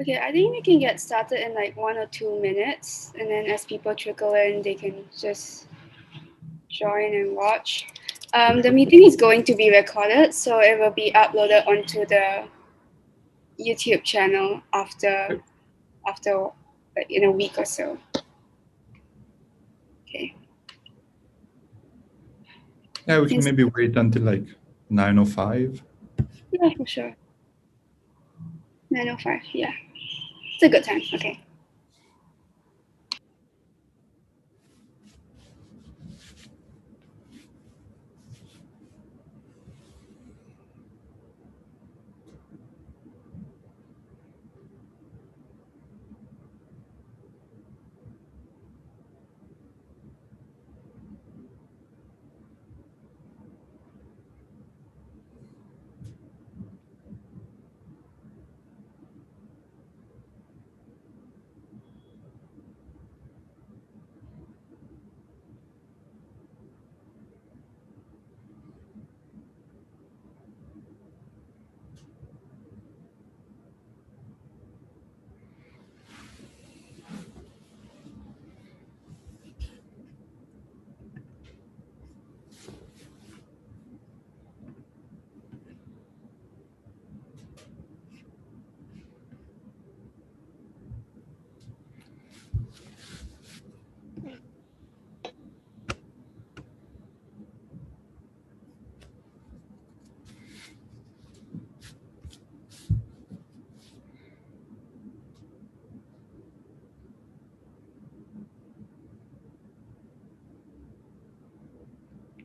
Okay, I think we can get started in like 1 or 2 minutes, and then as people trickle in, they can just join and watch. The meeting is going to be recorded, so it will be uploaded onto the YouTube channel after like, in a week or so. Okay. Yeah, we can maybe wait until like 9:05. Yeah, for sure. 9:05. Yeah, it's a good time. Okay.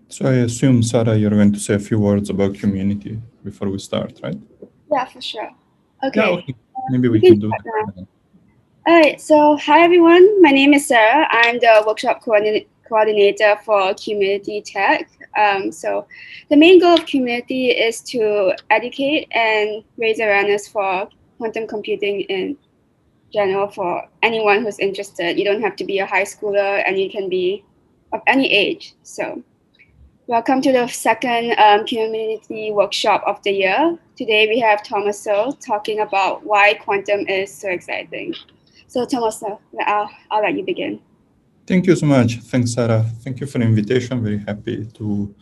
So I assume, Sarah, you're going to say a few words about Q-munity before we start, right? Yeah, for sure. Okay. Yeah, okay. Maybe we can do that. All right, so hi everyone. My name is Sarah. I'm the workshop coordinator for Q-munity Tech. So the main goal of Q-munity is to educate and raise awareness for quantum computing in general for anyone who's interested. You don't have to be a high schooler, and you can be of any age. So welcome to the second Q-munity workshop of the year. Today we have Tommaso talking about why quantum is so exciting. So Tommaso, I'll let you begin. Thank you so much. Thanks, Sarah. Thank you for the invitation. Very happy to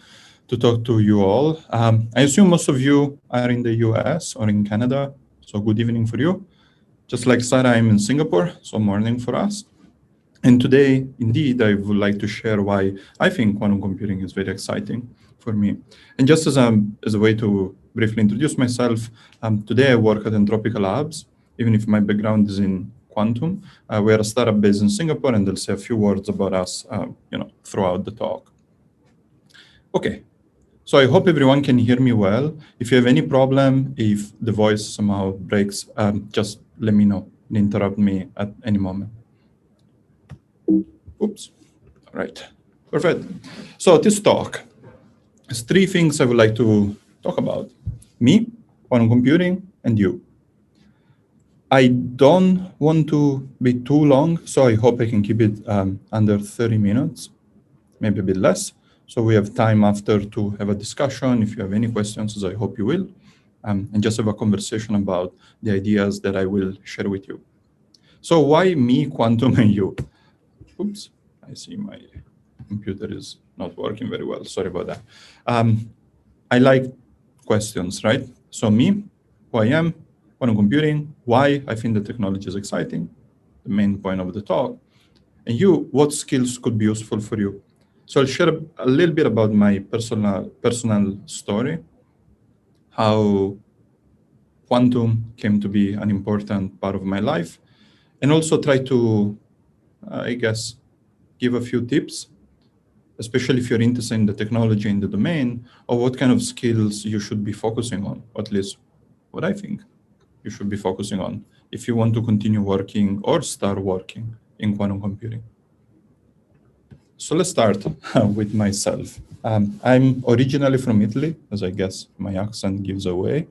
talk to you all. I assume most of you are in the US or in Canada, so good evening for you. Just like Sarah, I'm in Singapore, so morning for us. And today, indeed, I would like to share why I think quantum computing is very exciting for me. And just as a way to briefly introduce myself, today I work at Entropical Labs, even if my background is in quantum. We are a startup based in Singapore, and I'll say a few words about us, throughout the talk. Okay, so I hope everyone can hear me well. If you have any problem, if the voice somehow breaks, just let me know and interrupt me at any moment. Oops. All right. Perfect. So this talk has three things I would like to talk about. Me, quantum computing, and you. I don't want to be too long, so I hope I can keep it under 30 minutes, maybe a bit less. So we have time after to have a discussion. If you have any questions, as I hope you will, and just have a conversation about the ideas that I will share with you. So why me, quantum, and you? Oops, I see my computer is not working very well. Sorry about that. I like questions, right? So me, who I am, quantum computing, why I think the technology is exciting, the main point of the talk, and you, what skills could be useful for you. So I'll share a little bit about my personal story, how quantum came to be an important part of my life, and also try to, give a few tips, especially if you're interested in the technology in the domain, or what kind of skills you should be focusing on, or at least what I think you should be focusing on if you want to continue working or start working in quantum computing. So let's start with myself. I'm originally from Italy, as I guess my accent gives away.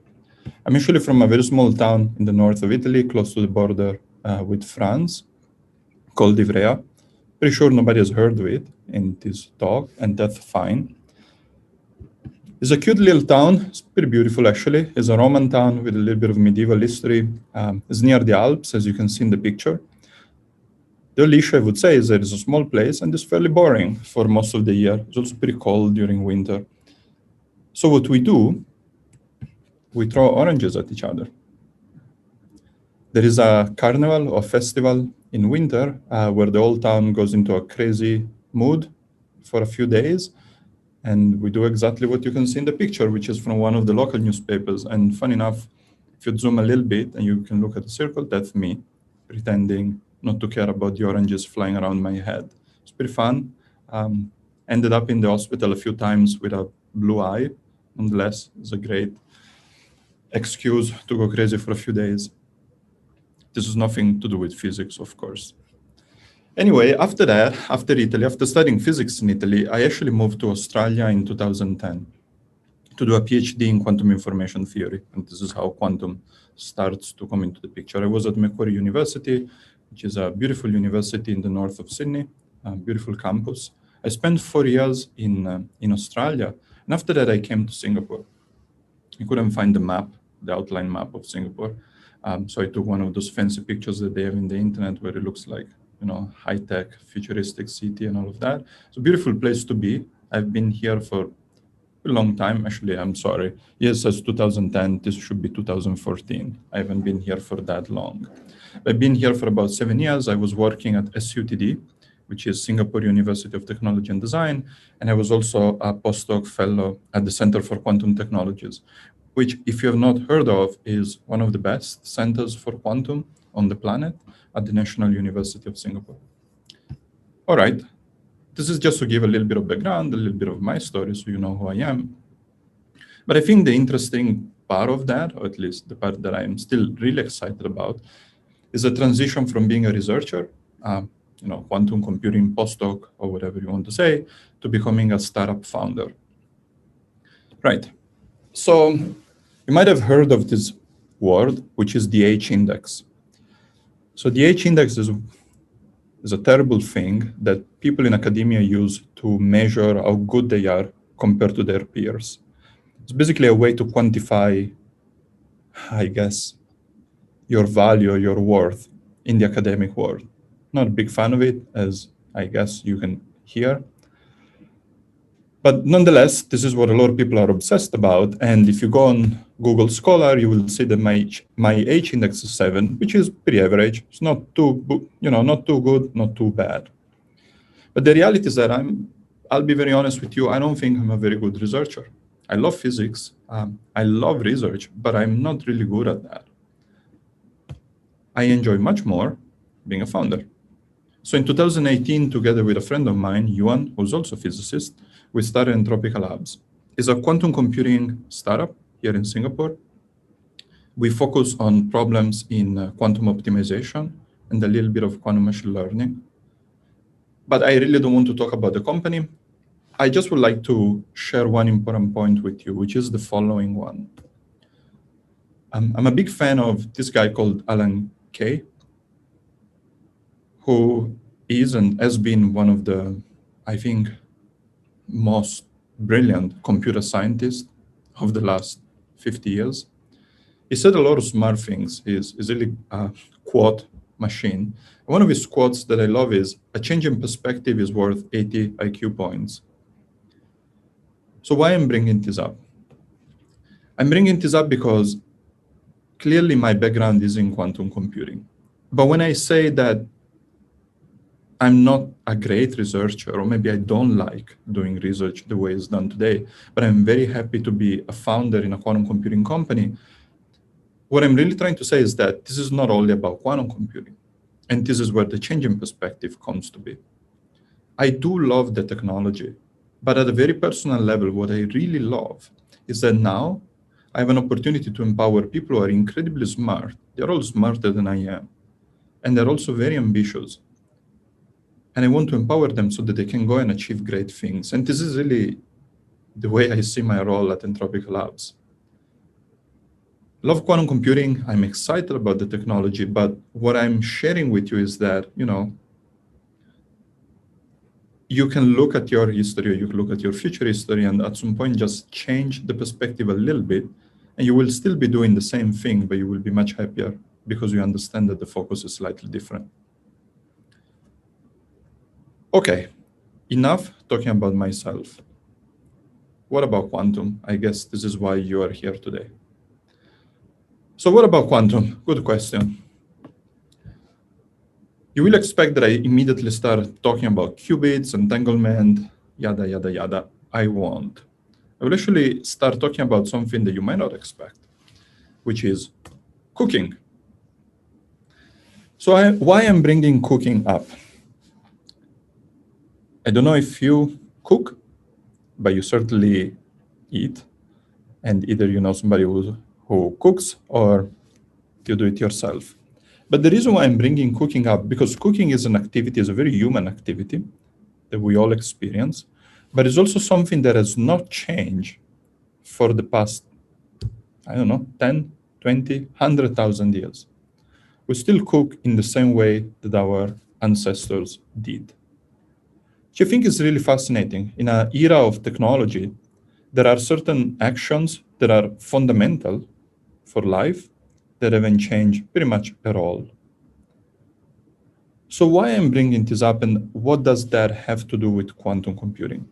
I'm actually from a very small town in the north of Italy, close to the border with France, called Ivrea. Pretty sure nobody has heard of it in this talk, and that's fine. It's a cute little town. It's pretty beautiful, actually. It's a Roman town with a little bit of medieval history. It's near the Alps, as you can see in the picture. The only issue I would say is that it's a small place and it's fairly boring for most of the year. It's also pretty cold during winter. So what we do, we throw oranges at each other. There is a carnival or festival in winter where the whole town goes into a crazy mood for a few days. And we do exactly what you can see in the picture, which is from one of the local newspapers. And fun enough, if you zoom a little bit and you can look at the circle, that's me pretending not to care about the oranges flying around my head. It's pretty fun. Ended up in the hospital a few times with a blue eye. Nonetheless, it's a great excuse to go crazy for a few days. This has nothing to do with physics, of course. Anyway, after that, after Italy, after studying physics in Italy, I actually moved to Australia in 2010 to do a PhD in quantum information theory. And this is how quantum starts to come into the picture. I was at Macquarie University, which is a beautiful university in the north of Sydney, a beautiful campus. I spent 4 years in Australia. And after that, I came to Singapore. I couldn't find the map, the outline map of Singapore. So I took one of those fancy pictures that they have in the internet where it looks like, high-tech, futuristic city and all of that. It's a beautiful place to be. I've been here for a long time. Actually, I'm sorry. Yes, it's 2010. This should be 2014. I haven't been here for that long. I've been here for about 7 years. I was working at SUTD, which is Singapore University of Technology and Design. And I was also a postdoc fellow at the Center for Quantum Technologies, which, if you have not heard of, is one of the best centers for quantum on the planet at the National University of Singapore. All right, this is just to give a little bit of background, a little bit of my story, so you know who I am. But I think the interesting part of that, or at least the part that I'm still really excited about, is a transition from being a researcher, quantum computing postdoc, or whatever you want to say, to becoming a startup founder. Right. So you might have heard of this word, which is the H-index. So the H-index is a terrible thing that people in academia use to measure how good they are compared to their peers. It's basically a way to quantify, I guess, your value, your worth in the academic world. Not a big fan of it, as I guess you can hear. But nonetheless, this is what a lot of people are obsessed about. And if you go on Google Scholar, you will see that my H-index is 7, which is pretty average. It's not too, not too good, not too bad. But the reality is that I'll be very honest with you, I don't think I'm a very good researcher. I love physics, I love research, but I'm not really good at that. I enjoy much more being a founder. So in 2018, together with a friend of mine, Yuan, who's also a physicist, we started Entropical Labs. It's a quantum computing startup here in Singapore. We focus on problems in quantum optimization and a little bit of quantum machine learning. But I really don't want to talk about the company. I just would like to share one important point with you, which is the following one. I'm a big fan of this guy called Alan Kay, who is and has been one of the, I think, most brilliant computer scientists of the last 50 years. He said a lot of smart things. He's really a quote machine. One of his quotes that I love is, "A change in perspective is worth 80 IQ points." So why I'm bringing this up? I'm bringing this up because clearly my background is in quantum computing. But when I say that I'm not a great researcher, or maybe I don't like doing research the way it's done today, but I'm very happy to be a founder in a quantum computing company, what I'm really trying to say is that this is not only about quantum computing, and this is where the change in perspective comes to be. I do love the technology, but at a very personal level, what I really love is that now I have an opportunity to empower people who are incredibly smart. They're all smarter than I am, and they're also very ambitious. And I want to empower them so that they can go and achieve great things. And this is really the way I see my role at Entropical Labs. Love quantum computing. I'm excited about the technology, but what I'm sharing with you is that, you can look at your history, or you can look at your future history, and at some point just change the perspective a little bit, and you will still be doing the same thing, but you will be much happier because you understand that the focus is slightly different. Okay, enough talking about myself. What about quantum? I guess this is why you are here today. So what about quantum? Good question. You will expect that I immediately start talking about qubits, entanglement, yada, yada, yada. I won't. I will actually start talking about something that you might not expect, which is cooking. So why I'm bringing cooking up? I don't know if you cook, but you certainly eat. And either you know somebody who cooks or you do it yourself. But the reason why I'm bringing cooking up, because cooking is an activity, is a very human activity that we all experience, but it's also something that has not changed for the past, I don't know, 10, 20, 100,000 years. We still cook in the same way that our ancestors did. Which I think is really fascinating. In an era of technology, there are certain actions that are fundamental for life that haven't changed pretty much at all. So why I'm bringing this up, and what does that have to do with quantum computing?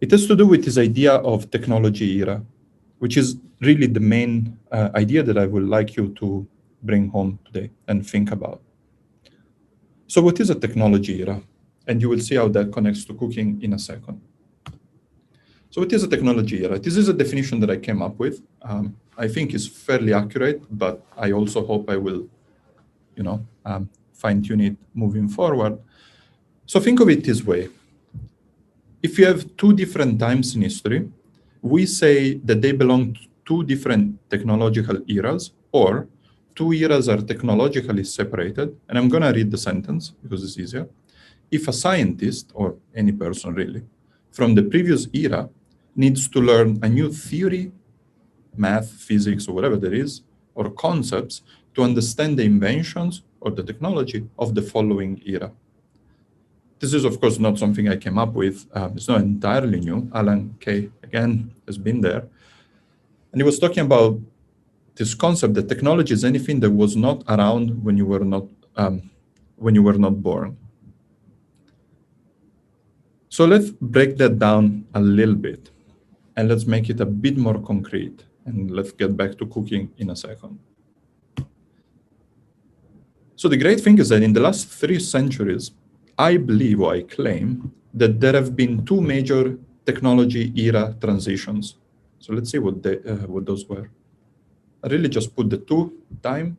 It has to do with this idea of technology era, which is really the main idea that I would like you to bring home today and think about. So what is a technology era? And you will see how that connects to cooking in a second. So what is a technology era? This is a definition that I came up with. I think is fairly accurate, but I also hope I will, fine-tune it moving forward. So think of it this way. If you have two different times in history, we say that they belong to two different technological eras, or two eras are technologically separated. And I'm going to read the sentence because it's easier. If a scientist, or any person really, from the previous era needs to learn a new theory, math, physics, or whatever there is, or concepts to understand the inventions or the technology of the following era. This is, of course, not something I came up with. It's not entirely new. Alan Kay, again, has been there. And he was talking about this concept that technology is anything that was not around when you were not born. So let's break that down a little bit, and let's make it a bit more concrete. And let's get back to cooking in a second. So the great thing is that in the last 3 centuries, I believe, or I claim, that there have been 2 major technology era transitions. So let's see what those were. I really just put the 2 time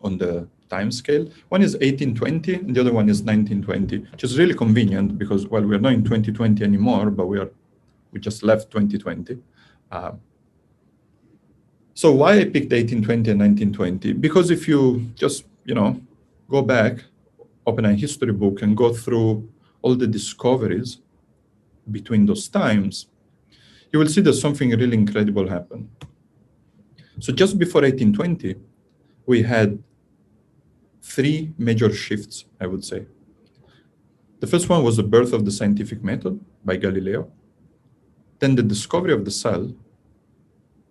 on the time scale. One is 1820, and the other one is 1920, which is really convenient because, well, we're not in 2020 anymore, but we just left 2020. So why I picked 1820 and 1920? Because if you just, go back, open a history book and go through all the discoveries between those times, you will see that something really incredible happened. So just before 1820, we had 3 major shifts, I would say. The first one was the birth of the scientific method by Galileo, then the discovery of the cell,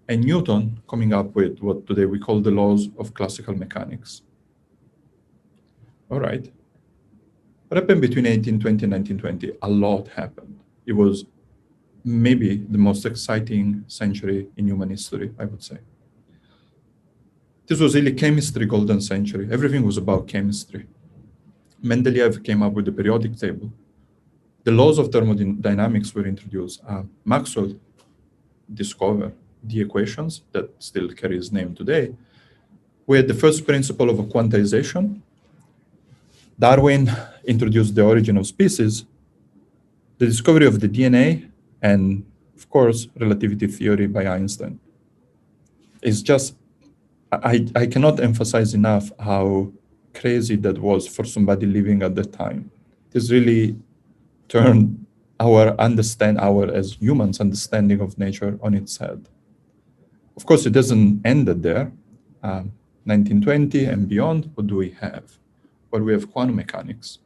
and Newton coming up with what today we call the laws of classical mechanics. All right. What happened between 1820 and 1920? A lot happened. It was maybe the most exciting century in human history, I would say. This was really chemistry golden century. Everything was about chemistry. Mendeleev came up with the periodic table. The laws of thermodynamics were introduced. Maxwell discovered the equations that still carry his name today. We had the first principle of quantization. Darwin introduced the origin of species, the discovery of the DNA, and, of course, relativity theory by Einstein. It's just, I cannot emphasize enough how crazy that was for somebody living at the time. This really turned our as humans, understanding of nature on its head. Of course, it doesn't end there. 1920 and beyond, what do we have? Well, we have quantum mechanics.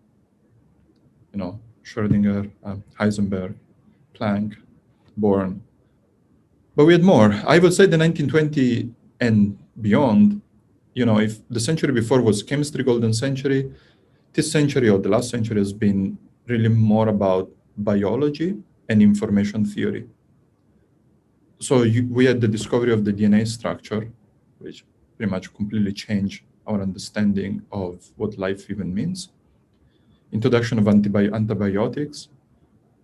Schrödinger, Heisenberg, Planck, Born. But we had more. I would say the 1920 and beyond, if the century before was chemistry golden century, this century or the last century has been really more about biology and information theory. So we had the discovery of the DNA structure, which pretty much completely changed our understanding of what life even means. Introduction of antibiotics,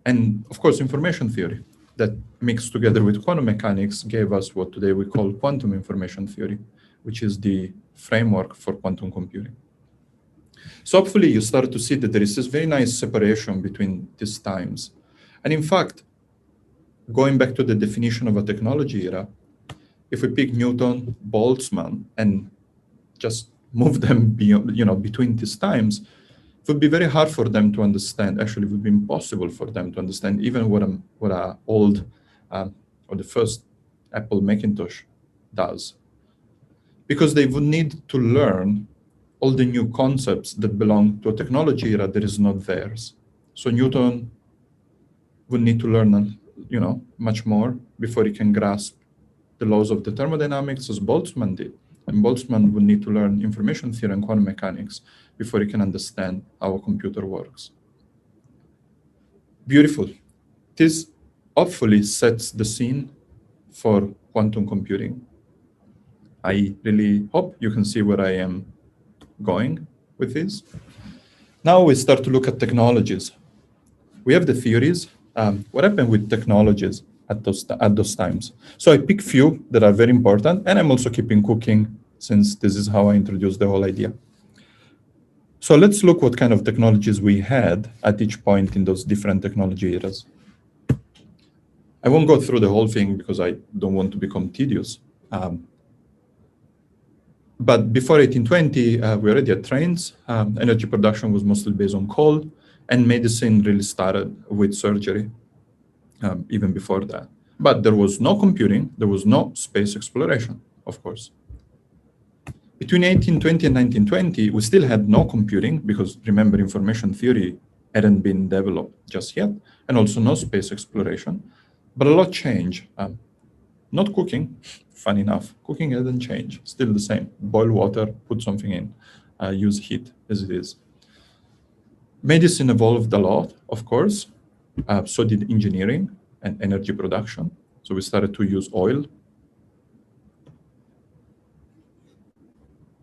and of course, information theory that mixed together with quantum mechanics gave us what today we call quantum information theory, which is the framework for quantum computing. So hopefully you start to see that there is this very nice separation between these times. And in fact, going back to the definition of a technology era, if we pick Newton, Boltzmann, and just move them beyond, between these times, it would be very hard for them to understand. Actually, it would be impossible for them to understand even what a old or the first Apple Macintosh does, because they would need to learn all the new concepts that belong to a technology era that is not theirs. So Newton would need to learn, much more before he can grasp the laws of the thermodynamics as Boltzmann did. And Boltzmann would need to learn information theory and quantum mechanics before he can understand how a computer works. Beautiful. This hopefully sets the scene for quantum computing. I really hope you can see where I am going with this. Now we start to look at technologies. We have the theories. What happened with technologies at those times? So I pick few that are very important, and I'm also keeping cooking since this is how I introduced the whole idea. So let's look what kind of technologies we had at each point in those different technology eras. I won't go through the whole thing because I don't want to become tedious. But before 1820, we already had trains. Energy production was mostly based on coal, and medicine really started with surgery even before that. But there was no computing, there was no space exploration, of course. Between 1820 and 1920, we still had no computing because, remember, information theory hadn't been developed just yet, and also no space exploration. But a lot changed. Not cooking, fun enough. Cooking hasn't changed, still the same. Boil water, put something in, use heat as it is. Medicine evolved a lot, of course. So did engineering and energy production. So we started to use oil.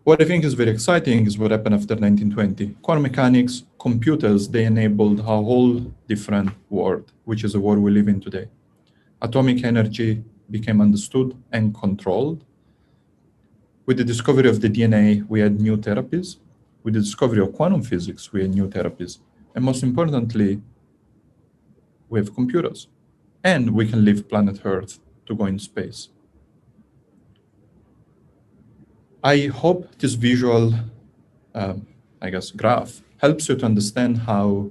What I think is very exciting is what happened after 1920. Quantum mechanics, computers, they enabled a whole different world, which is the world we live in today. Atomic energy became understood and controlled. With the discovery of the DNA, we had new therapies. With the discovery of quantum physics, we had new therapies. And most importantly, we have computers. And we can leave planet Earth to go in space. I hope this visual, graph helps you to understand how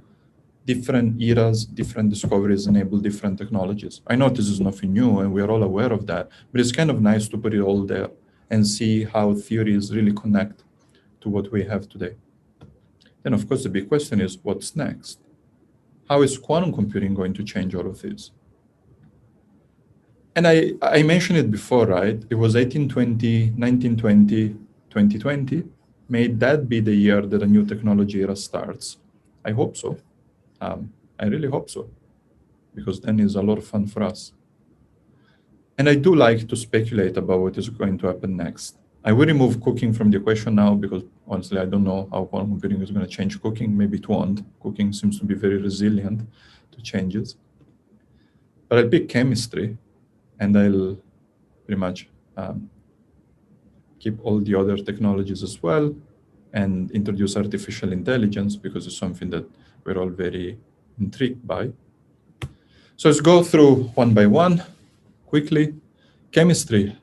different eras, different discoveries enable different technologies. I know this is nothing new, and we are all aware of that, but it's kind of nice to put it all there and see how theories really connect to what we have today. Then, of course, the big question is, what's next? How is quantum computing going to change all of this? And I mentioned it before, right? It was 1820, 1920, 2020. May that be the year that a new technology era starts? I hope so. I really hope so, because then it's a lot of fun for us. And I do like to speculate about what is going to happen next. I will remove cooking from the equation now because honestly, I don't know how quantum computing is going to change cooking. Maybe it won't. Cooking seems to be very resilient to changes. But I'll pick chemistry, and I'll pretty much keep all the other technologies as well and introduce artificial intelligence because it's something that we're all very intrigued by. So let's go through one by one quickly. Chemistry.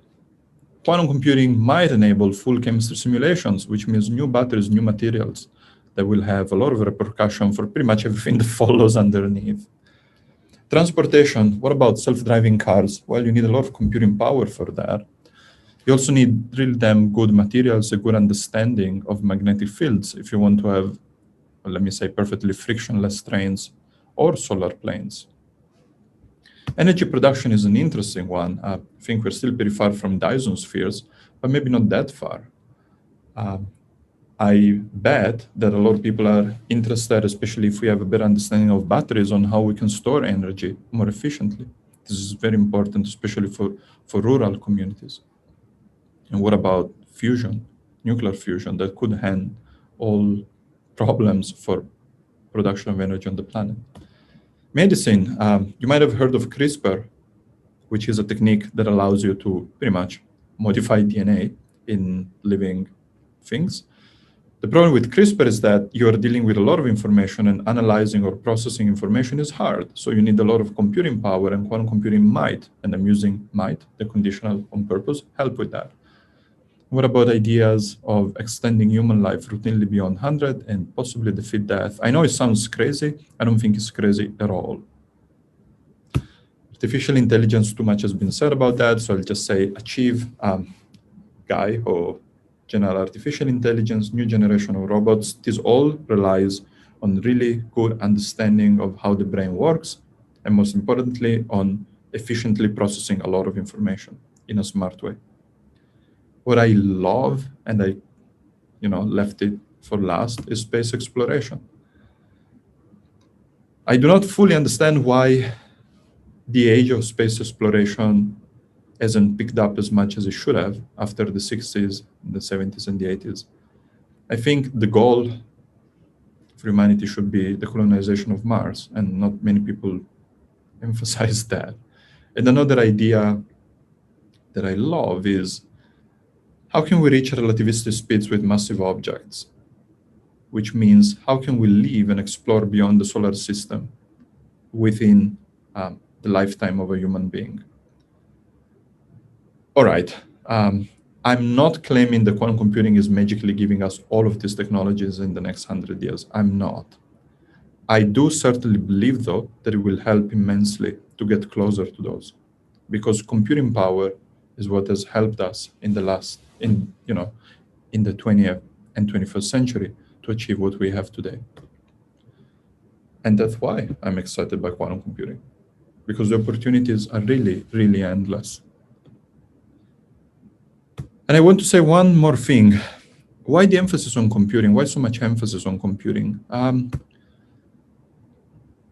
Quantum computing might enable full chemistry simulations, which means new batteries, new materials that will have a lot of repercussion for pretty much everything that follows underneath. Transportation, what about self-driving cars? Well, you need a lot of computing power for that. You also need really damn good materials, a good understanding of magnetic fields if you want to have, well, let me say, perfectly frictionless trains or solar planes. Energy production is an interesting one. I think we're still pretty far from Dyson spheres, but maybe not that far. I bet that a lot of people are interested, especially if we have a better understanding of batteries, on how we can store energy more efficiently. This is very important, especially for rural communities. And what about fusion, nuclear fusion, that could end all problems for production of energy on the planet? Medicine, you might have heard of CRISPR, which is a technique that allows you to pretty much modify DNA in living things. The problem with CRISPR is that you are dealing with a lot of information, and analyzing or processing information is hard. So you need a lot of computing power, and quantum computing might, and I'm using might, the conditional on purpose, help with that. What about ideas of extending human life routinely beyond 100 and possibly defeat death? I know it sounds crazy. I don't think it's crazy at all. Artificial intelligence, too much has been said about that, so I'll just say achieve Guy or general artificial intelligence, new generation of robots. This all relies on really good understanding of how the brain works, and most importantly, on efficiently processing a lot of information in a smart way. What I love, and I left it for last, is space exploration. I do not fully understand why the age of space exploration hasn't picked up as much as it should have after the 60s, the 70s, and the 80s. I think the goal for humanity should be the colonization of Mars, and not many people emphasize that. And another idea that I love is, how can we reach relativistic speeds with massive objects? Which means, how can we live and explore beyond the solar system within the lifetime of a human being? All right. I'm not claiming that quantum computing is magically giving us all of these technologies in the next 100 years. I'm not. I do certainly believe, though, that it will help immensely to get closer to those, because computing power is what has helped us in the 20th and 21st century to achieve what we have today. And that's why I'm excited by quantum computing, because the opportunities are really, really endless. And I want to say one more thing. Why the emphasis on computing? Why so much emphasis on computing?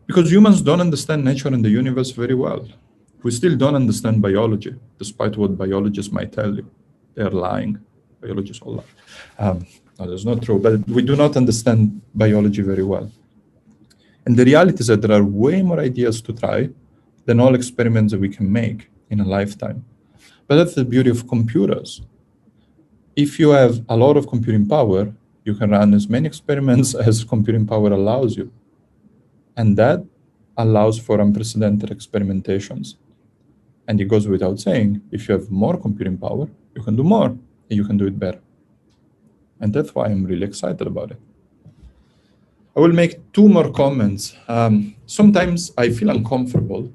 Because humans don't understand nature and the universe very well. We still don't understand biology, despite what biologists might tell you. They're lying. Biologists all lie. No, that's not true, but we do not understand biology very well. And the reality is that there are way more ideas to try than all experiments that we can make in a lifetime. But that's the beauty of computers. If you have a lot of computing power, you can run as many experiments as computing power allows you. And that allows for unprecedented experimentations. And it goes without saying, if you have more computing power, you can do more, and you can do it better. And that's why I'm really excited about it. I will make two more comments. Sometimes I feel uncomfortable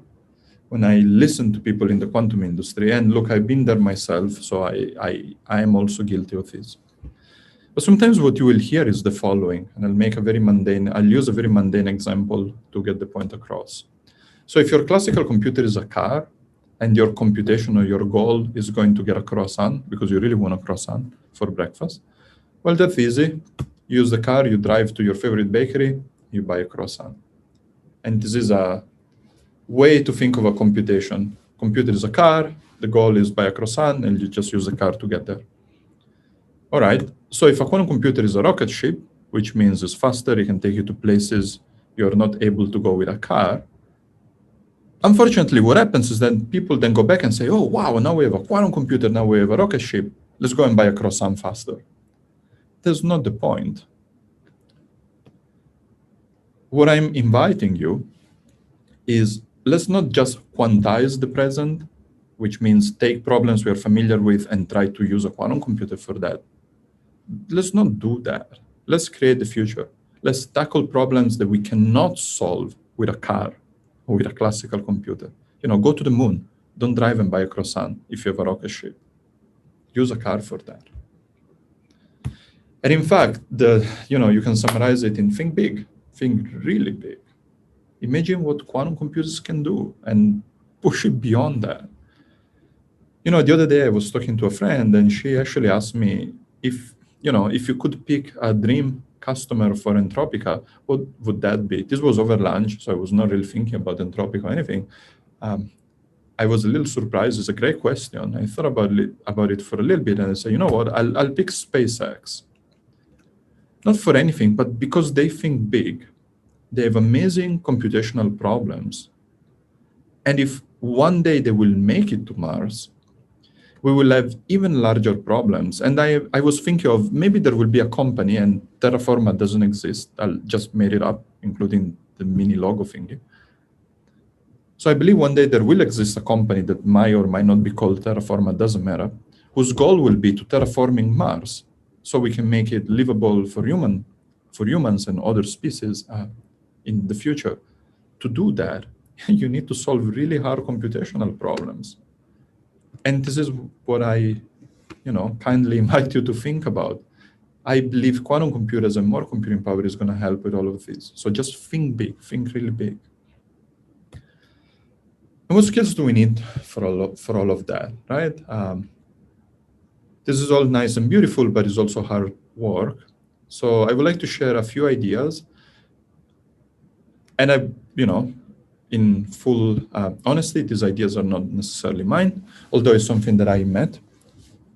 when I listen to people in the quantum industry. And look, I've been there myself, so I am also guilty of this. But sometimes what you will hear is the following, and I'll use a very mundane example to get the point across. So if your classical computer is a car, and your computation or your goal is going to get a croissant, because you really want a croissant for breakfast, well, that's easy. You use the car, you drive to your favorite bakery, you buy a croissant. And this is a way to think of a computation. Computer is a car, the goal is buy a croissant, and you just use the car to get there. All right, so if a quantum computer is a rocket ship, which means it's faster, it can take you to places you're not able to go with a car, unfortunately, what happens is that people then go back and say, oh, wow, now we have a quantum computer, now we have a rocket ship, let's go and buy a croissant faster. That's not the point. What I'm inviting you is, let's not just quantize the present, which means take problems we're familiar with and try to use a quantum computer for that. Let's not do that. Let's create the future. Let's tackle problems that we cannot solve with a car or with a classical computer. Go to the moon. Don't drive and buy a croissant if you have a rocket ship. Use a car for that. And in fact, you can summarize it in think big, think really big. Imagine what quantum computers can do and push it beyond that. The other day I was talking to a friend and she actually asked me if you could pick a dream customer for Entropica, what would that be? This was over lunch, so I was not really thinking about Entropica or anything. I was a little surprised. It's a great question. I thought about it for a little bit and I said, you know what, I'll pick SpaceX. Not for anything, but because they think big. They have amazing computational problems. And if one day they will make it to Mars, we will have even larger problems. And I was thinking of maybe there will be a company, and Terraforma doesn't exist. I just made it up, including the mini logo thingy. So I believe one day there will exist a company that might or might not be called Terraforma, doesn't matter, whose goal will be to terraforming Mars so we can make it livable for humans and other species in the future. To do that, you need to solve really hard computational problems. And this is what I, kindly invite you to think about. I believe quantum computers and more computing power is going to help with all of this. So just think big, think really big. And what skills do we need for all of that, right? This is all nice and beautiful, but it's also hard work. So I would like to share a few ideas. And in full honesty, these ideas are not necessarily mine, although it's something that I met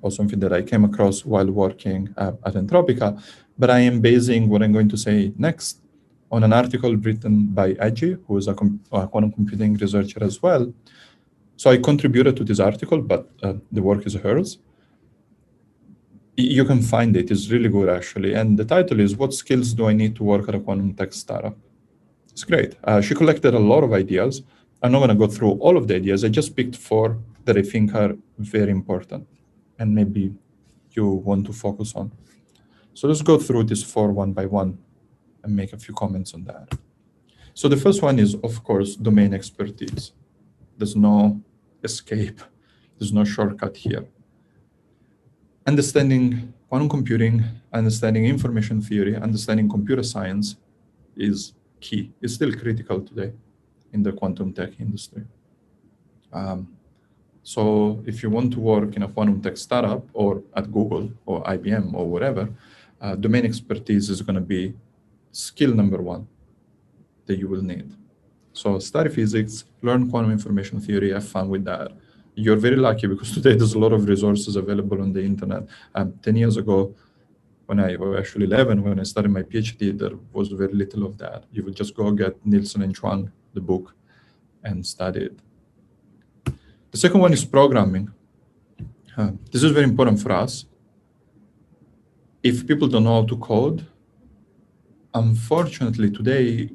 or something that I came across while working at Entropica. But I am basing what I'm going to say next on an article written by Edgy, who is a quantum computing researcher as well. So I contributed to this article, but the work is hers. You can find it. It's really good, actually. And the title is, What Skills Do I Need to Work at a Quantum Tech Startup? It's great. She collected a lot of ideas. I'm not going to go through all of the ideas. I just picked 4 that I think are very important and maybe you want to focus on. So let's go through this 4 one by one and make a few comments on that. So the first one is, of course, domain expertise. There's no escape. There's no shortcut here. Understanding quantum computing, understanding information theory, understanding computer science is key. It's still critical today in the quantum tech industry. So if you want to work in a quantum tech startup or at Google or IBM or whatever, domain expertise is going to be skill number 1 that you will need. So study physics, learn quantum information theory, have fun with that. You're very lucky because today there's a lot of resources available on the internet. 10 years ago, or actually 11, when I started my PhD, there was very little of that. You would just go get Nielsen and Chuang, the book, and study it. The second one is programming. This is very important for us. If people don't know how to code, unfortunately today,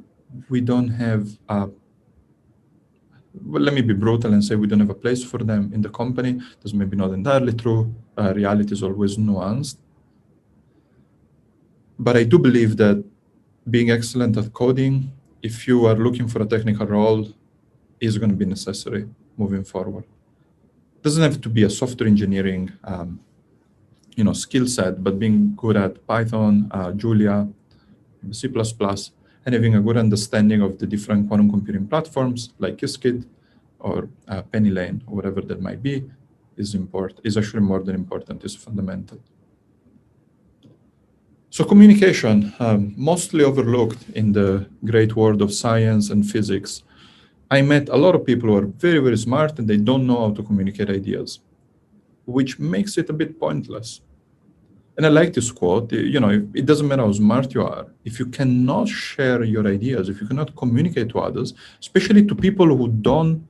we don't have well, let me be brutal and say we don't have a place for them in the company. That's maybe not entirely true. Reality is always nuanced. But I do believe that being excellent at coding, if you are looking for a technical role, is going to be necessary moving forward. It doesn't have to be a software engineering skill set, but being good at Python, Julia, C++, and having a good understanding of the different quantum computing platforms like Qiskit or Penny Lane or whatever that might be is important. Is actually more than important. It's fundamental. So communication, mostly overlooked in the great world of science and physics. I met a lot of people who are very, very smart and they don't know how to communicate ideas, which makes it a bit pointless. And I like this quote, it doesn't matter how smart you are. If you cannot share your ideas, if you cannot communicate to others, especially to people who don't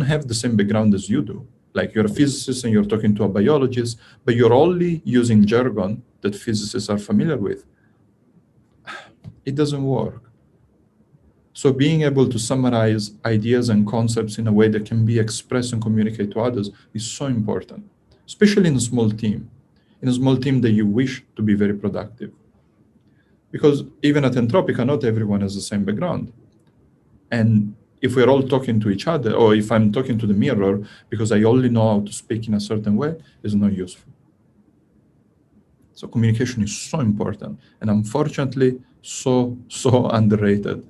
have the same background as you do, like you're a physicist and you're talking to a biologist, but you're only using jargon that physicists are familiar with, it doesn't work. So being able to summarize ideas and concepts in a way that can be expressed and communicate to others is so important, especially in a small team. In a small team that you wish to be very productive. Because even at Entropica, not everyone has the same background. And if we're all talking to each other, or if I'm talking to the mirror because I only know how to speak in a certain way, it's not useful. So communication is so important, and unfortunately, so underrated.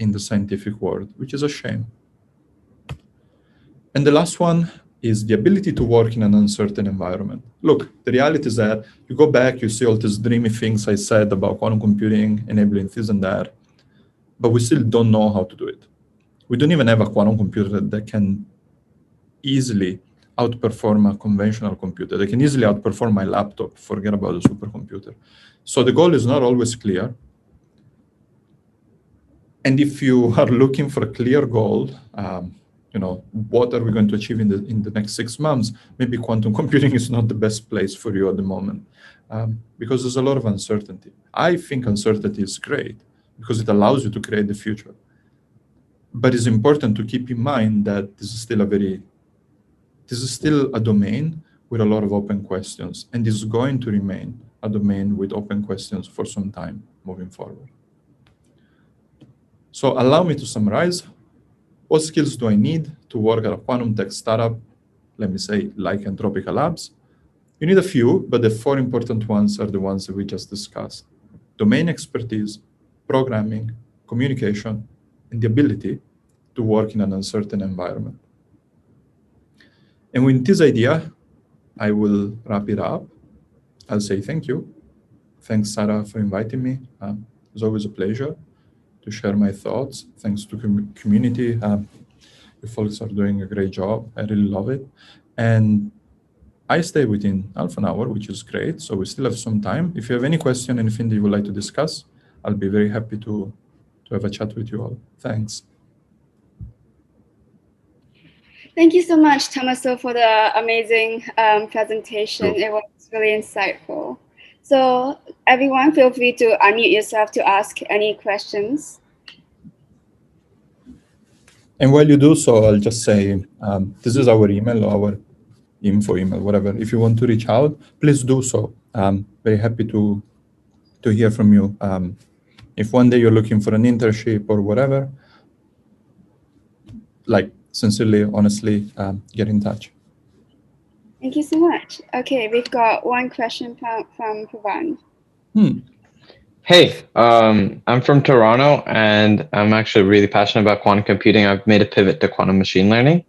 in the scientific world, which is a shame. And the last one is the ability to work in an uncertain environment. Look, the reality is that you go back, you see all these dreamy things I said about quantum computing, enabling this and that, but we still don't know how to do it. We don't even have a quantum computer that can easily outperform a conventional computer. They can easily outperform my laptop, forget about the supercomputer. So the goal is not always clear. And if you are looking for a clear goal, what are we going to achieve in the next 6 months? Maybe quantum computing is not the best place for you at the moment, because there's a lot of uncertainty. I think uncertainty is great because it allows you to create the future. But it's important to keep in mind that this is still a domain with a lot of open questions, and is going to remain a domain with open questions for some time moving forward. So allow me to summarize. What skills do I need to work at a quantum tech startup, let me say, like Entropical Labs? You need a few, but the 4 important ones are the ones that we just discussed. Domain expertise, programming, communication, and the ability to work in an uncertain environment. And with this idea, I will wrap it up. I'll say thank you. Thanks, Sarah, for inviting me. It's always a pleasure to share my thoughts. Thanks to community. You folks are doing a great job. I really love it. And I stay within half an hour, which is great. So we still have some time. If you have any question, anything that you would like to discuss, I'll be very happy to have a chat with you all. Thanks. Thank you so much, Tommaso, for the amazing presentation. Sure. It was really insightful. So everyone, feel free to unmute yourself to ask any questions. And while you do so, I'll just say, this is our email, or our info email, whatever. If you want to reach out, please do so. I'm very happy to hear from you. If one day you're looking for an internship or whatever, like sincerely, honestly, get in touch. Thank you so much. Okay, we've got one question from Pavan. Hey, I'm from Toronto, and I'm actually really passionate about quantum computing. I've made a pivot to quantum machine learning.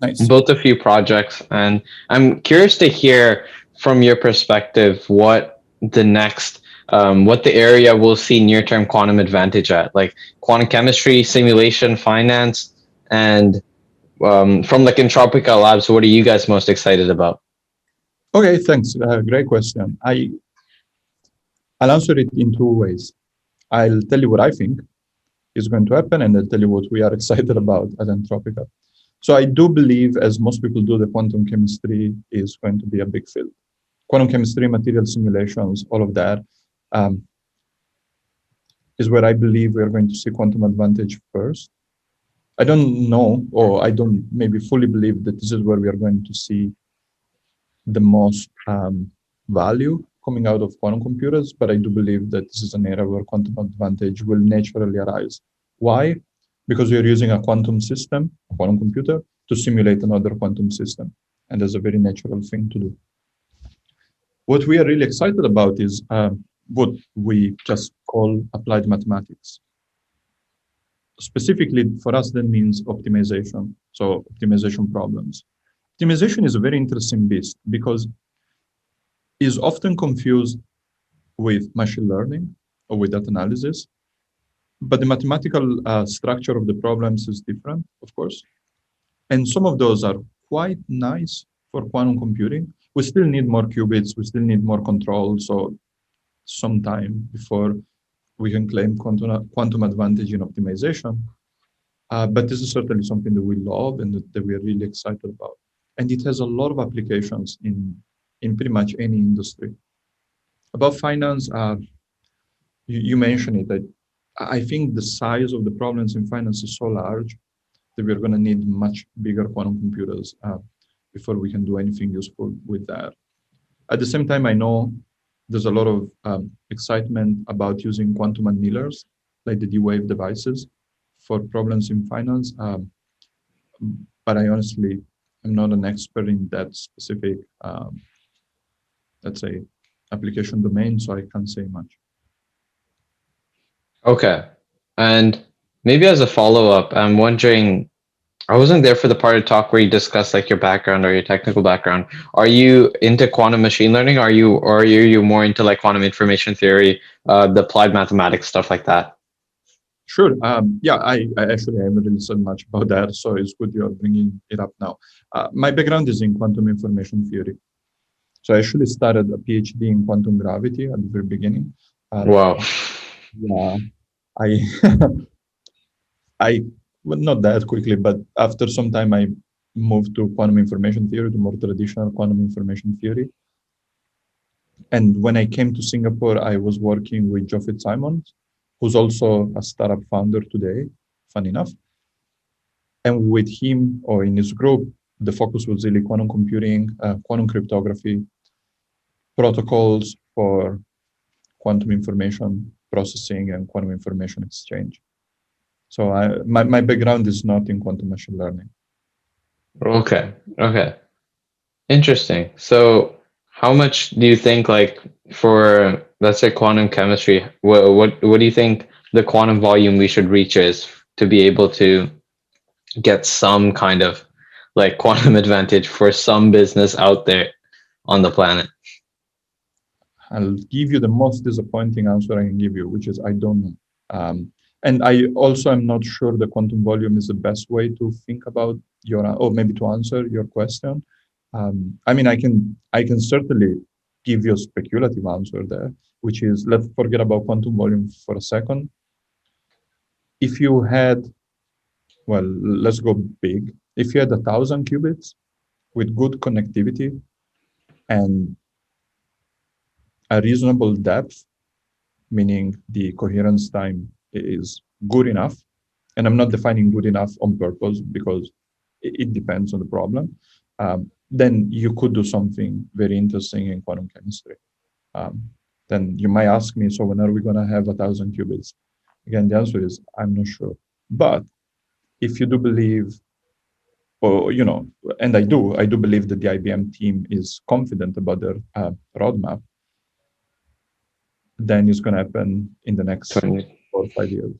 Nice. Built a few projects, and I'm curious to hear from your perspective what the area will see near-term quantum advantage at, like quantum chemistry, simulation, finance, and from like Entropical Labs, what are you guys most excited about? Okay, thanks. Great question. I'll answer it in 2 ways. I'll tell you what I think is going to happen, and I'll tell you what we are excited about at Entropical. So I do believe, as most people do, the quantum chemistry is going to be a big field. Quantum chemistry, material simulations, all of that is where I believe we are going to see quantum advantage first. I don't know, or I don't maybe fully believe that this is where we are going to see the most value coming out of quantum computers, but I do believe that this is an area where quantum advantage will naturally arise. Why? Because we are using a quantum system, a quantum computer, to simulate another quantum system. And that's a very natural thing to do. What we are really excited about is what we just call applied mathematics. Specifically for us, that means optimization. So optimization problems. Optimization is a very interesting beast because it's often confused with machine learning or with data analysis. But the mathematical structure of the problems is different, of course. And some of those are quite nice for quantum computing. We still need more qubits, we still need more control, so some time before we can claim quantum advantage in optimization. But this is certainly something that we love and that we are really excited about. And it has a lot of applications in pretty much any industry. About finance, you mentioned it, that I think the size of the problems in finance is so large that we're going to need much bigger quantum computers before we can do anything useful with that. At the same time, I know there's a lot of excitement about using quantum annealers, like the D-Wave devices, for problems in finance. But I honestly am not an expert in that specific, let's say, application domain, so I can't say much. Okay. And maybe as a follow-up, I'm wondering, I wasn't there for the part of talk where you discussed like your background or your technical background. Are you into quantum machine learning? Are you more into like quantum information theory, the applied mathematics, stuff like that? Sure. Yeah, I actually haven't really said much about that, so it's good you're bringing it up now. My background is in quantum information theory. So I actually started a PhD in quantum gravity at the very beginning. Wow. Yeah, I I well, not that quickly, but after some time I moved to quantum information theory, to more traditional quantum information theory. And when I came to Singapore, I was working with Geoff Simons, who's also a startup founder today, fun enough. And with him or in his group, the focus was really quantum computing, quantum cryptography, protocols for quantum information processing and quantum information exchange. So my background is not in quantum machine learning. Okay. Okay. Interesting. So how much do you think like for let's say quantum chemistry, what do you think the quantum volume we should reach is to be able to get some kind of like quantum advantage for some business out there on the planet? I'll give you the most disappointing answer I can give you, which is I don't know. And I also am not sure the quantum volume is the best way to think about your, or maybe to answer your question. I mean, I can certainly give you a speculative answer there, which is let's forget about quantum volume for a second. If you had, well, let's go big. If you had 1,000 qubits with good connectivity and a reasonable depth, meaning the coherence time is good enough. And I'm not defining good enough on purpose because it depends on the problem. Then you could do something very interesting in quantum chemistry. Then you might ask me, so when are we going to have 1,000 qubits? Again, the answer is I'm not sure. But if you do believe, or and I do believe that the IBM team is confident about their roadmap, then it's going to happen in the next 4 or 5 years.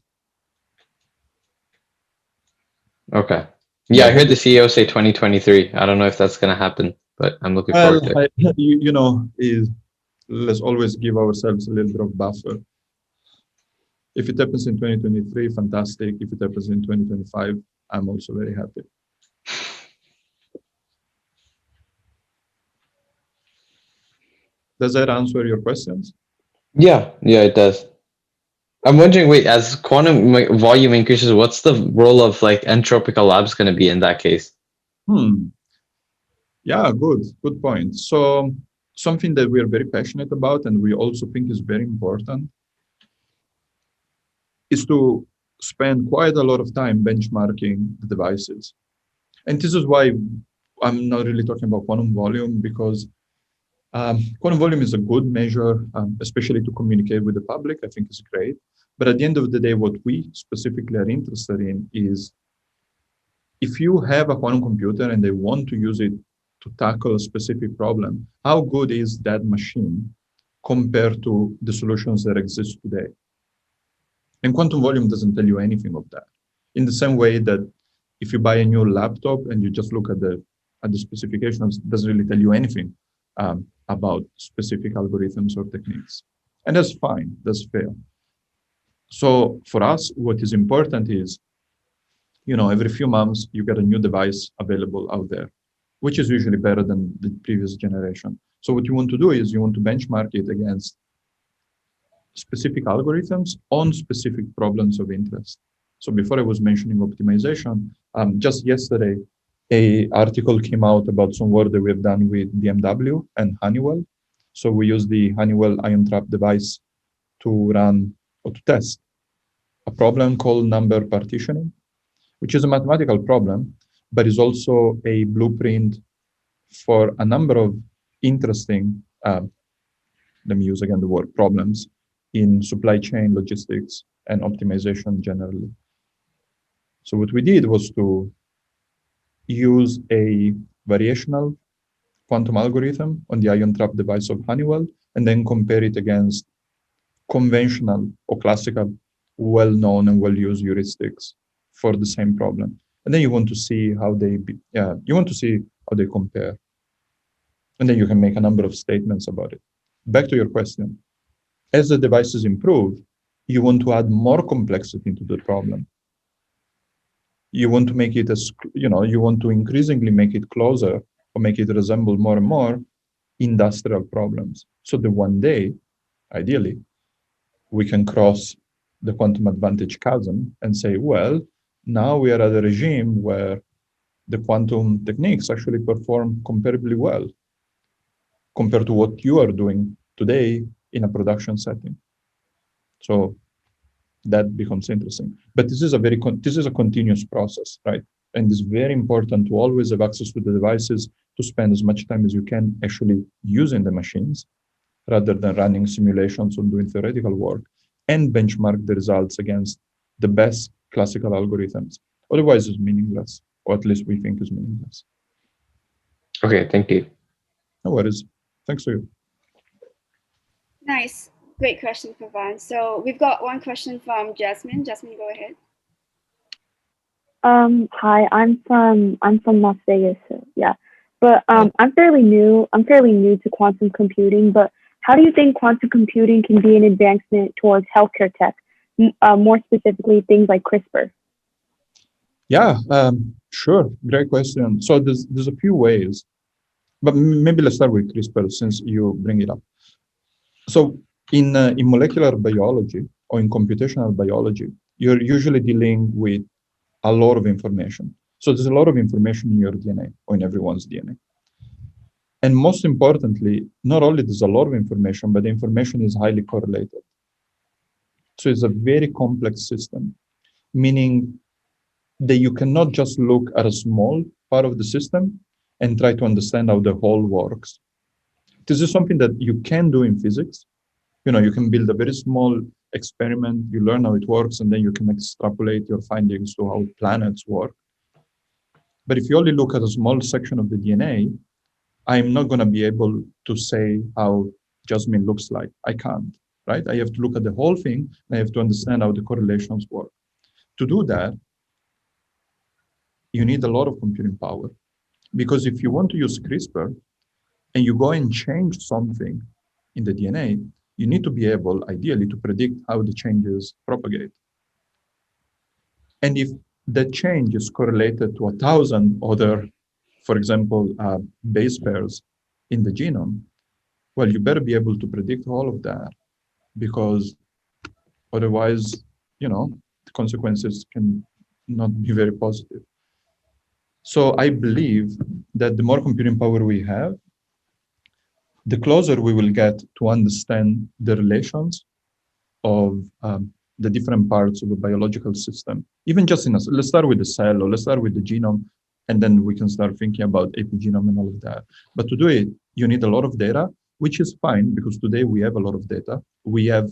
Okay. Yeah, I heard the CEO say 2023. I don't know if that's going to happen, but I'm looking forward to it. Let's always give ourselves a little bit of buffer. If it happens in 2023, fantastic. If it happens in 2025, I'm also very happy. Does that answer your questions? Yeah, it does. I'm wondering, wait, as quantum volume increases, what's the role of like Entropical Labs going to be in that case? Yeah, good point. So something that we are very passionate about and we also think is very important is to spend quite a lot of time benchmarking the devices. And this is why I'm not really talking about quantum volume, because quantum volume is a good measure, especially to communicate with the public. I think it's great. But at the end of the day, what we specifically are interested in is if you have a quantum computer and they want to use it to tackle a specific problem, how good is that machine compared to the solutions that exist today? And quantum volume doesn't tell you anything of that. In the same way that if you buy a new laptop and you just look at the specifications, it doesn't really tell you anything about specific algorithms or techniques. And that's fine, that's fair. So for us, what is important is, every few months you get a new device available out there, which is usually better than the previous generation. So what you want to do is you want to benchmark it against specific algorithms on specific problems of interest. So before I was mentioning optimization, just yesterday, an article came out about some work that we have done with BMW and Honeywell. So we use the Honeywell ion trap device to run or to test a problem called number partitioning, which is a mathematical problem, but is also a blueprint for a number of interesting, let me use again the word problems, in supply chain logistics and optimization generally. So what we did was to use a variational quantum algorithm on the ion trap device of Honeywell, and then compare it against conventional or classical well-known and well-used heuristics for the same problem. And then you want to see how they compare. And then you can make a number of statements about it. Back to your question. As the devices improve, you want to add more complexity into the problem. You want to make it you want to increasingly make it closer or make it resemble more and more industrial problems. So that one day, ideally, we can cross the quantum advantage chasm and say, well, now we are at a regime where the quantum techniques actually perform comparably well compared to what you are doing today in a production setting. So that becomes interesting. But this is a continuous process, right? And it's very important to always have access to the devices, to spend as much time as you can actually using the machines rather than running simulations or doing theoretical work, and benchmark the results against the best classical algorithms. Otherwise, it's meaningless, or at least we think is meaningless. Okay, thank you. No worries. Thanks to you. Nice. Great question, Pavan. So we've got one question from Jasmine. Jasmine, go ahead. Hi, I'm from Las Vegas. So yeah, but I'm fairly new. I'm fairly new to quantum computing. But how do you think quantum computing can be an advancement towards healthcare tech? More specifically, things like CRISPR. Yeah, sure. Great question. So there's a few ways, but maybe let's start with CRISPR since you bring it up. So in molecular biology or in computational biology, you're usually dealing with a lot of information. So there's a lot of information in your DNA or in everyone's DNA. And most importantly, not only there's a lot of information, but the information is highly correlated. So it's a very complex system, meaning that you cannot just look at a small part of the system and try to understand how the whole works. This is something that you can do in physics. You can build a very small experiment, you learn how it works, and then you can extrapolate your findings to how planets work. But if you only look at a small section of the DNA, I'm not going to be able to say how Jasmine looks like. I can't, right? I have to look at the whole thing, and I have to understand how the correlations work. To do that, you need a lot of computing power. Because if you want to use CRISPR and you go and change something in the DNA, you need to be able, ideally, to predict how the changes propagate. And if that change is correlated to 1,000 other, for example, base pairs in the genome, well, you better be able to predict all of that, because otherwise, the consequences can not be very positive. So I believe that the more computing power we have, the closer we will get to understand the relations of the different parts of a biological system. Even just let's start with the cell, or let's start with the genome, and then we can start thinking about epigenome and all of that. But to do it, you need a lot of data, which is fine, because today we have a lot of data. We have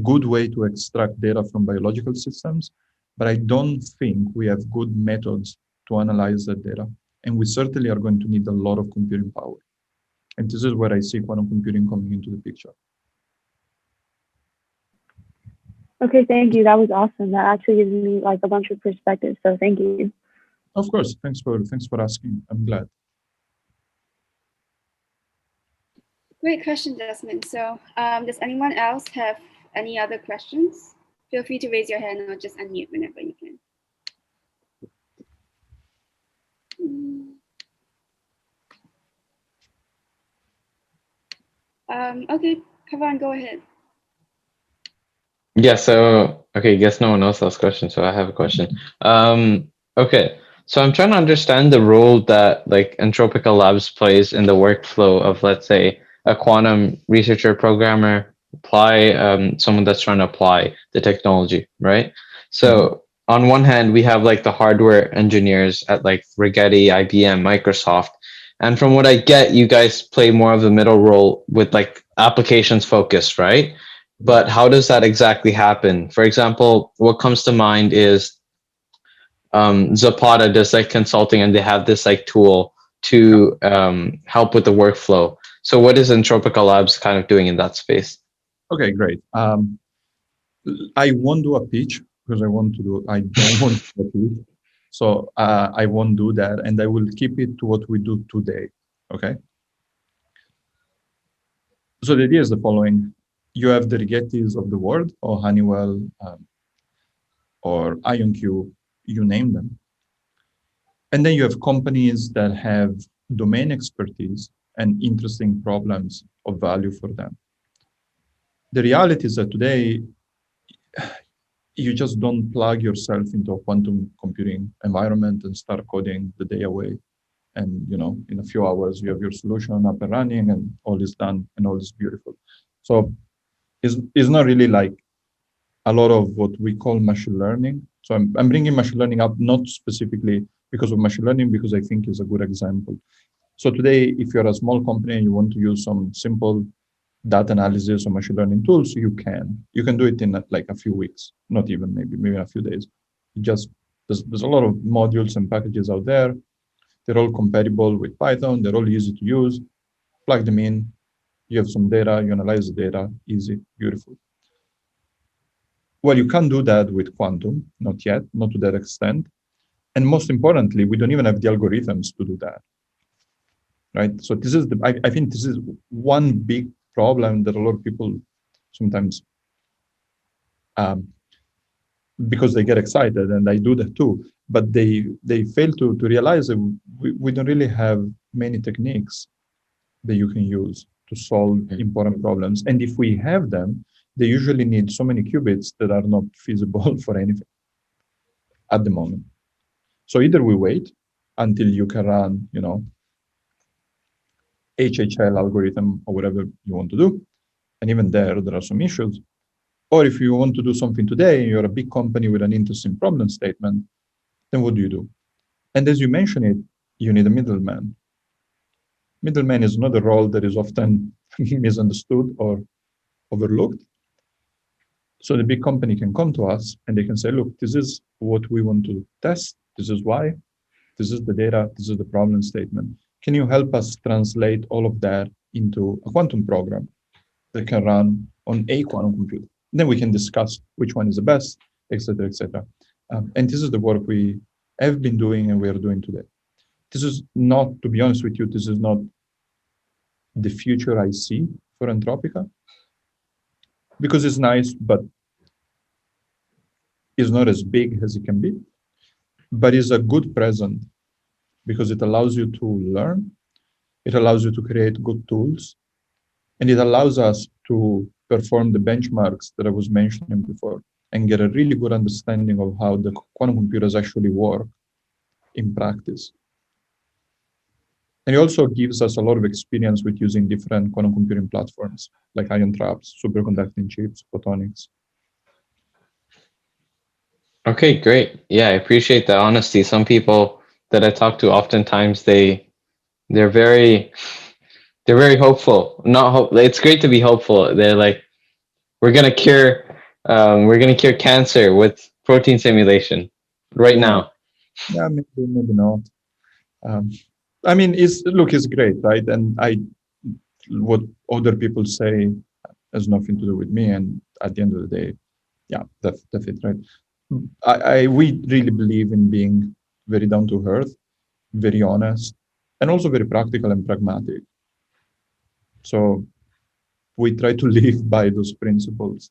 good way to extract data from biological systems, but I don't think we have good methods to analyze that data. And we certainly are going to need a lot of computing power. And this is where I see quantum computing coming into the picture. Okay, thank you. That was awesome. That actually gives me like a bunch of perspective. So thank you. Of course. Thanks for asking. I'm glad. Great question, Jasmine. So does anyone else have any other questions? Feel free to raise your hand or just unmute whenever you can. Okay, Pavan, go ahead. Yeah, so, okay, guess no one else asked questions, so I have a question. Okay, so I'm trying to understand the role that like Entropical Labs plays in the workflow of, let's say, a quantum researcher, programmer, someone that's trying to apply the technology, right? So on one hand, we have like the hardware engineers at like Rigetti, IBM, Microsoft. And from what I get, you guys play more of the middle role with like applications focused, right? But how does that exactly happen? For example, what comes to mind is Zapata does like consulting, and they have this like tool to help with the workflow. So what is Entropical Labs kind of doing in that space? Okay, great. I won't do a pitch because I don't want to do a pitch. So I won't do that, and I will keep it to what we do today. Okay. So the idea is the following: you have the Rigettis of the world, or Honeywell, or IonQ, you name them, and then you have companies that have domain expertise and interesting problems of value for them. The reality is that today, you just don't plug yourself into a quantum computing environment and start coding the day away. And in a few hours, you have your solution up and running and all is done and all is beautiful. So it's not really like a lot of what we call machine learning. So I'm bringing machine learning up, not specifically because of machine learning, because I think it's a good example. So today, if you're a small company and you want to use some simple data analysis or machine learning tools, you can do it in like a few weeks, not even maybe a few days. There's a lot of modules and packages out there. They're all compatible with Python. They're all easy to use. Plug them in. You have some data. You analyze the data. Easy, beautiful. Well, you can't do that with quantum, not yet, not to that extent. And most importantly, we don't even have the algorithms to do that. Right? So this is I think this is one big problem that a lot of people sometimes, because they get excited, and I do that too, but they fail to realize that we don't really have many techniques that you can use to solve important problems. And if we have them, they usually need so many qubits that are not feasible for anything at the moment. So either we wait until you can run, HHL algorithm or whatever you want to do. And even there are some issues. Or if you want to do something today, and you're a big company with an interesting problem statement, then what do? And as you mentioned it, you need a middleman. Middleman is not a role that is often misunderstood or overlooked. So the big company can come to us and they can say, look, this is what we want to test. This is why. This is the data. This is the problem statement. Can you help us translate all of that into a quantum program that can run on a quantum computer? Then we can discuss which one is the best, et cetera, et cetera. And this is the work we have been doing and we are doing today. This is not, to be honest with you, this is not the future I see for Entropica, because it's nice, but it's not as big as it can be. But it's a good present because it allows you to learn, it allows you to create good tools, and it allows us to perform the benchmarks that I was mentioning before and get a really good understanding of how the quantum computers actually work in practice. And it also gives us a lot of experience with using different quantum computing platforms like ion traps, superconducting chips, photonics. Okay, great. Yeah, I appreciate the honesty. Some people that I talk to, oftentimes they're very hopeful. Not hope. It's great to be hopeful. They're like, we're gonna cure cancer with protein simulation right now. Yeah, maybe not. I mean, it's great, right? And what other people say has nothing to do with me. And at the end of the day, yeah, that's it, right? We really believe in being very down to earth, very honest, and also very practical and pragmatic. So we try to live by those principles.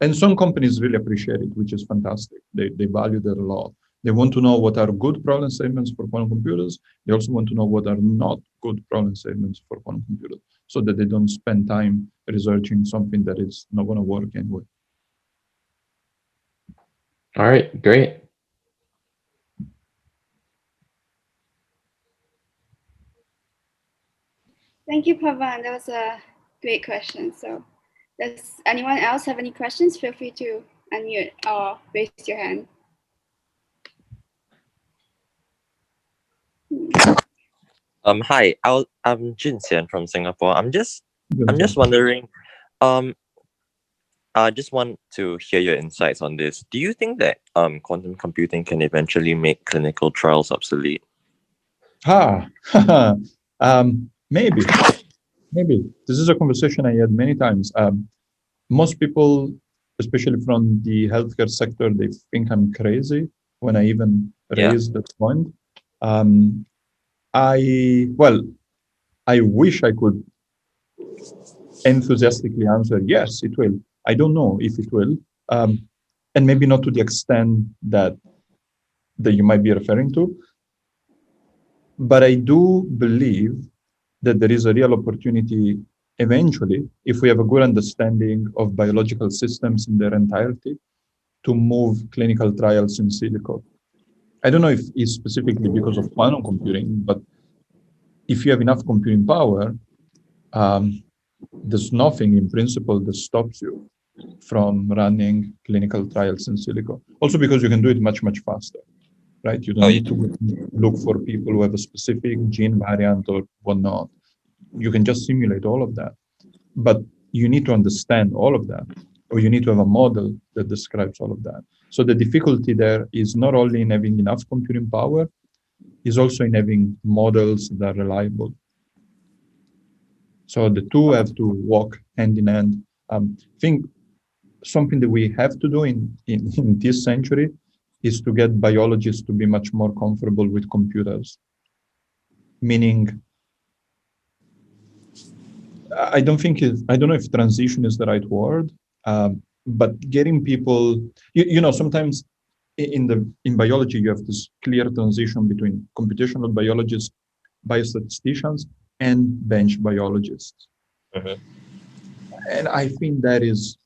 And some companies really appreciate it, which is fantastic. They value that a lot. They want to know what are good problem statements for quantum computers. They also want to know what are not good problem statements for quantum computers, so that they don't spend time researching something that is not going to work anyway. All right, great. Thank you, Pavan. That was a great question. So does anyone else have any questions? Feel free to unmute or raise your hand. Hi, I'm Jin Xian from Singapore. I'm just wondering, I just want to hear your insights on this. Do you think that quantum computing can eventually make clinical trials obsolete? Maybe. This is a conversation I had many times. Most people especially from the healthcare sector, they think I'm crazy when I even raise that point. I wish I could enthusiastically answer, yes, it will. I don't know if it will. And maybe not to the extent that you might be referring to. But I do believe that there is a real opportunity eventually, if we have a good understanding of biological systems in their entirety, to move clinical trials in silico. I don't know if it's specifically because of quantum computing, but if you have enough computing power, there's nothing in principle that stops you from running clinical trials in silico. Also because you can do it much, much faster, right? You don't need to look for people who have a specific gene variant or whatnot. You can just simulate all of that. But you need to understand all of that, or you need to have a model that describes all of that. So the difficulty there is not only in having enough computing power, is also in having models that are reliable. So the two have to walk hand in hand. I think something that we have to do in this century is to get biologists to be much more comfortable with computers. Meaning, I don't know if transition is the right word, but getting people, sometimes in biology, you have this clear transition between computational biologists, biostatisticians, and bench biologists. And I think there is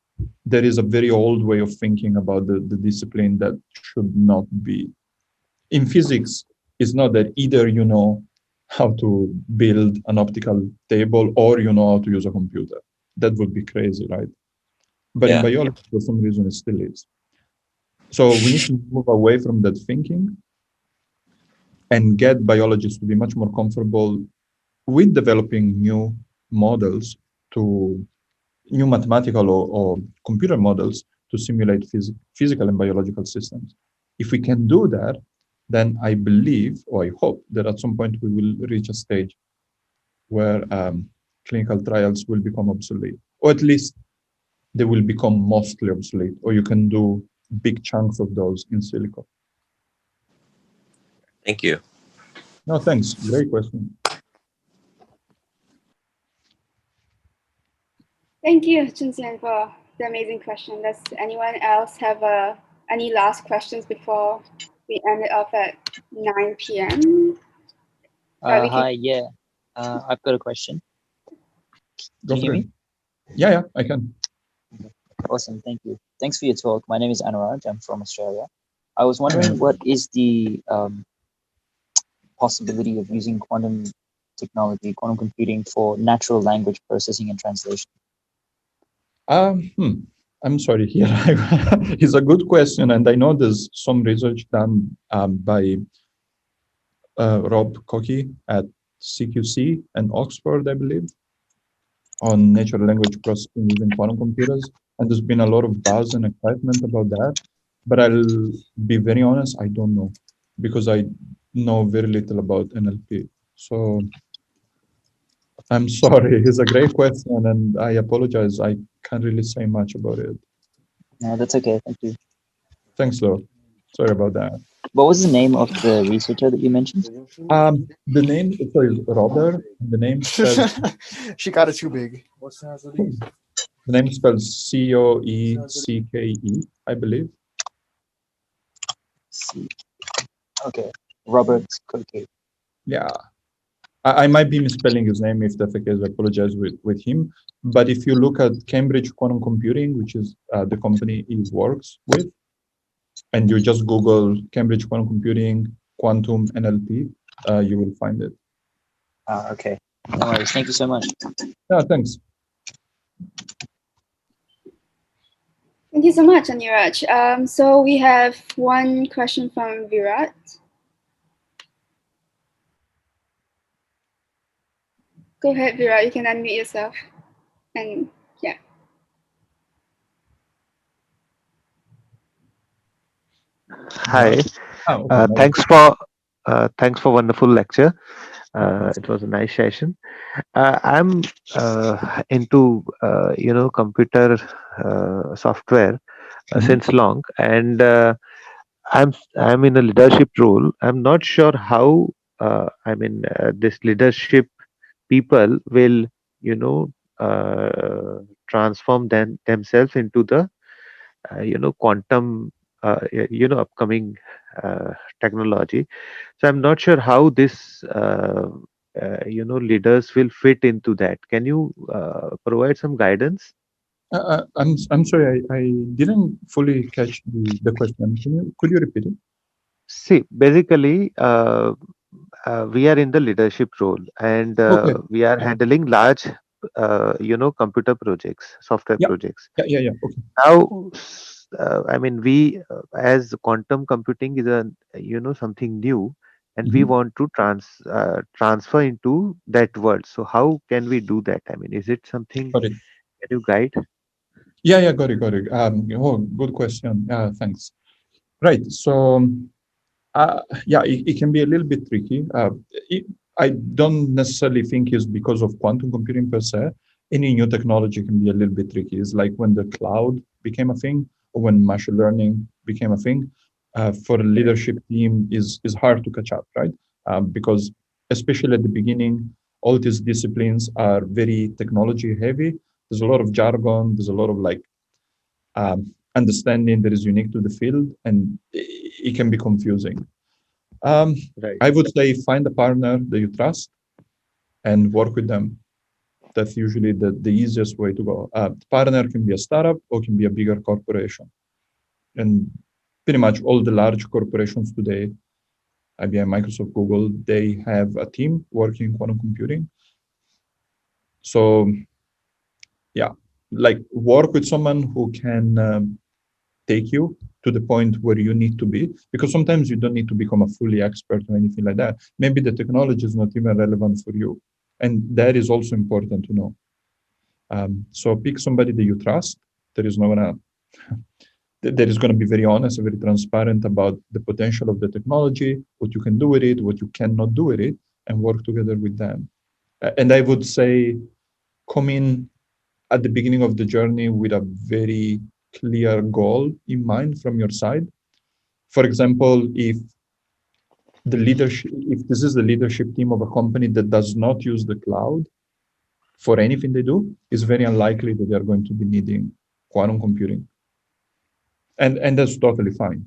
a very old way of thinking about the discipline that should not be. In physics, it's not that either you know how to build an optical table or you know how to use a computer. That would be crazy, right? But in biology, for some reason, it still is. So we need to move away from that thinking and get biologists to be much more comfortable with developing new models, to new mathematical or computer models to simulate physical and biological systems. If we can do that, then I believe, or I hope, that at some point we will reach a stage where clinical trials will become obsolete, or at least they will become mostly obsolete, or you can do big chunks of those in silico. Thank you. No, thanks. Great question. Thank you, Chunxian, for the amazing question. Does anyone else have any last questions before we end it off at 9 p.m.? Hi, yeah. I've got a question. Can you hear me? Yeah, I can. Awesome, thank you. Thanks for your talk. My name is Anuraj. I'm from Australia. I was wondering, what is the possibility of using quantum technology, quantum computing, for natural language processing and translation? I'm sorry here. It's a good question, and I know there's some research done by Rob Cockey at CQC and Oxford, I believe, on natural language processing using quantum computers. And there's been a lot of buzz and excitement about that. But I'll be very honest, I don't know, because I know very little about NLP. So I'm sorry. It's a great question, and I apologize. I can't really say much about it. No, that's okay. Thank you. Thanks, though. Sorry about that. What was the name of the researcher that you mentioned? The name is Robert. The name spells. She got it too big. The name spells COECKE, I believe. Okay, Robert Cockey. Yeah, I might be misspelling his name. If that's the case, I apologize with him. But if you look at Cambridge Quantum Computing, which is the company he works with, and you just Google Cambridge Quantum Computing, quantum NLP, you will find it. Okay, no worries. Thank you so much. Yeah, thanks. Thank you so much, Anuraj. So we have one question from Virat. Go ahead, Virat. You can unmute yourself. And yeah. Hi. Okay, Thanks for wonderful lecture. It was a nice session. I'm into computer software since long, and I'm in a leadership role. I'm not sure how this leadership people will you know transform themselves into the quantum upcoming uh, technology. So I'm not sure how this leaders will fit into that. Can you provide some guidance? I'm sorry, I didn't fully catch the question. Could you repeat it? See, basically, we are in the leadership role, and Okay. we are handling large, computer projects, software Yeah. projects. Yeah. Okay. Now, we as quantum computing is something new, and we Mhm. want to transfer into that world. So, how can we do that? I mean, is it something? Got it. Can you guide? Yeah, got it. Oh, good question. Thanks. Right. So, yeah, it can be a little bit tricky. I don't necessarily think it's because of quantum computing per se. Any new technology can be a little bit tricky. It's like when the cloud became a thing, or when machine learning became a thing. For a leadership team, is hard to catch up, right? Because especially at the beginning, all these disciplines are very technology heavy. There's a lot of jargon. There's a lot of like understanding that is unique to the field, and it can be confusing. Right. I would say find a partner that you trust and work with them. That's usually the easiest way to go. Partner can be a startup or can be a bigger corporation. And pretty much all the large corporations today, IBM, Microsoft, Google, they have a team working in quantum computing. So yeah, like work with someone who can take you to the point where you need to be, because sometimes you don't need to become a fully expert or anything like that. Maybe the technology is not even relevant for you, and that is also important to know. So pick somebody that you trust, that is not gonna that is going to be very honest and very transparent about the potential of the technology, what you can do with it, what you cannot do with it, and work together with them. And I would say come in at the beginning of the journey with a very clear goal in mind from your side. For example, if this is the leadership team of a company that does not use the cloud for anything they do, it's very unlikely that they're going to be needing quantum computing. And that's totally fine.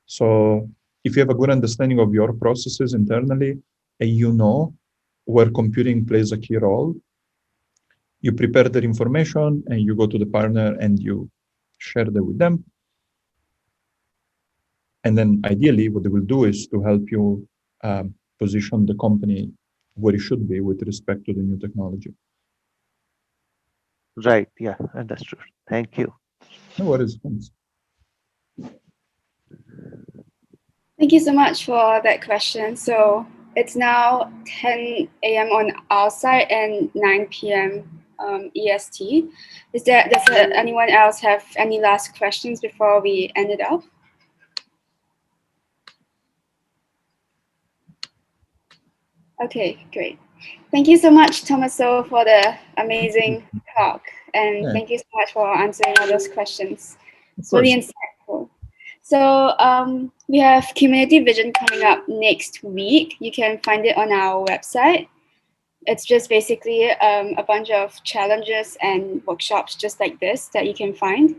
So if you have a good understanding of your processes internally and you know where computing plays a key role, you prepare that information and you go to the partner and you share that with them. And then ideally, what they will do is to help you position the company where it should be with respect to the new technology. Right. Yeah. Understood. Thank you. No worries. Thanks. Thank you so much for that question. So it's now 10 a.m. on our side and 9 p.m. EST. Does anyone else have any last questions before we end it off? Okay, great. Thank you so much, Tommaso, for the amazing talk. And thank you so much for answering all those questions. It's really insightful. So we have Community Vision coming up next week. You can find it on our website. It's just basically a bunch of challenges and workshops just like this that you can find.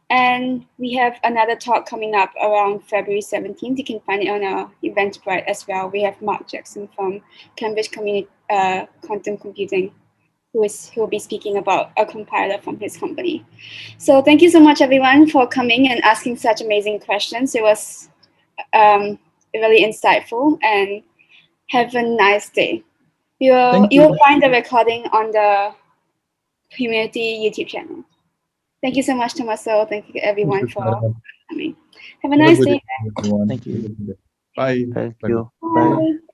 And we have another talk coming up around February 17th. You can find it on our Eventbrite as well. We have Mark Jackson from Cambridge Quantum Computing, who will be speaking about a compiler from his company. So thank you so much, everyone, for coming and asking such amazing questions. It was really insightful, and have a nice day. You'll find the recording on the community YouTube channel. Thank you so much, Tommaso. Thank you, everyone, for coming. Have a nice day. Everyone. Thank you. Bye. Thank Bye. you. Bye. Bye.